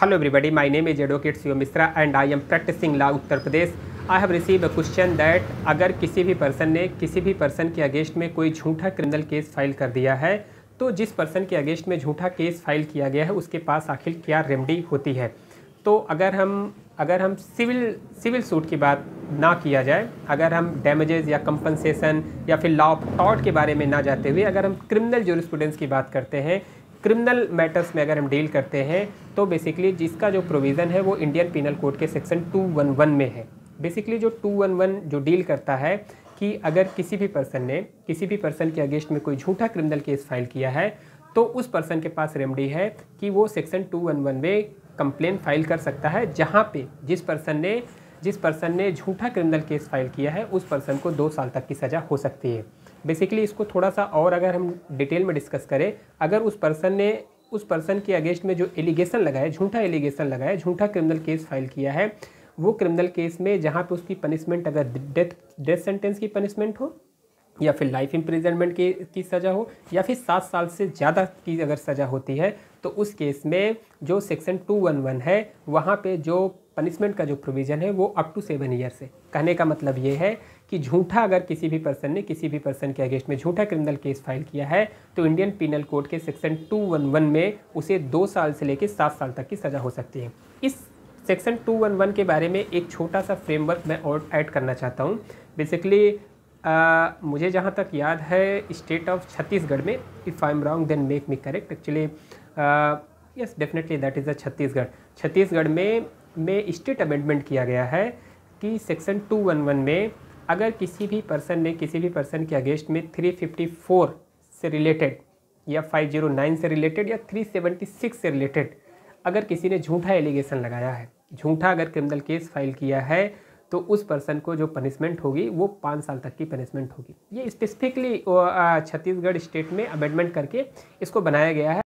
Hello everybody, my name is Advocate Siva Misra and I am practicing law Uttar Pradesh. I have received a question that अगर किसी भी person ने किसी भी person के अगेंस्ट में कोई झूठा क्रिमिनल केस फाइल कर दिया है तो जिस पर्सन के अगेंस्ट में झूठा केस फाइल किया गया है उसके पास आखिर क्या रेमेडी होती है। तो अगर हम सिविल सूट की बात ना किया जाए, अगर हम डैमेजेस या कंपनसेशन या फिर लॉ ऑफ टॉर्ट के बारे में ना जाते हुए अगर हम क्रिमिनल ज्यूरिस्प्रूडेंस की बात करते हैं, क्रिमिनल मैटर्स में अगर हम डील करते हैं तो बेसिकली जिसका जो प्रोविज़न है वो इंडियन पिनल कोड के सेक्शन 211 में है। बेसिकली जो 211 जो डील करता है कि अगर किसी भी पर्सन के अगेंस्ट में कोई झूठा क्रिमिनल केस फाइल किया है तो उस पर्सन के पास रेमेडी है कि वो सेक्शन 211 में कंप्लेन फाइल कर सकता है, जहाँ पे जिस पर्सन ने झूठा क्रिमिनल केस फाइल किया है उस पर्सन को 2 साल तक की सज़ा हो सकती है। बेसिकली इसको थोड़ा सा और अगर हम डिटेल में डिस्कस करें, अगर उस पर्सन के अगेंस्ट में जो एलिगेशन लगाया, झूठा एलिगेशन लगाया, झूठा क्रिमिनल केस फाइल किया है, वो क्रिमिनल केस में जहाँ पे उसकी पनिशमेंट अगर डेथ सेंटेंस की पनिशमेंट हो या फिर लाइफ इम्प्रिजनमेंट की सज़ा हो या फिर 7 साल से ज़्यादा की अगर सज़ा होती है तो उस केस में जो सेक्शन 211 है वहाँ पे जो पनिशमेंट का जो प्रोविज़न है वो अप टू 7 ईयर से। कहने का मतलब ये है कि झूठा अगर किसी भी पर्सन के अगेंस्ट में झूठा क्रिमिनल केस फाइल किया है तो इंडियन पिनल कोड के सेक्शन 211 में उसे 2 साल से लेकर 7 साल तक की सज़ा हो सकती है। इस सेक्शन 211 के बारे में एक छोटा सा फ्रेमवर्क मैं और ऐड करना चाहता हूँ। बेसिकली मुझे जहाँ तक याद है स्टेट ऑफ छत्तीसगढ़ में, if I am wrong then make me correct, actually yes definitely that is the Chhattisgarh में स्टेट अमेंडमेंट किया गया है कि सेक्शन 211 में अगर किसी भी पर्सन के अगेंस्ट में 354 से रिलेटेड या 509 से रिलेटेड या 376 से रिलेटेड अगर किसी ने झूठा एलिगेशन लगाया है, झूठा अगर क्रिमिनल केस फाइल किया है तो उस पर्सन को जो पनिशमेंट होगी वो 5 साल तक की पनिशमेंट होगी। ये स्पेसिफिकली छत्तीसगढ़ स्टेट में अमेंडमेंट करके इसको बनाया गया है।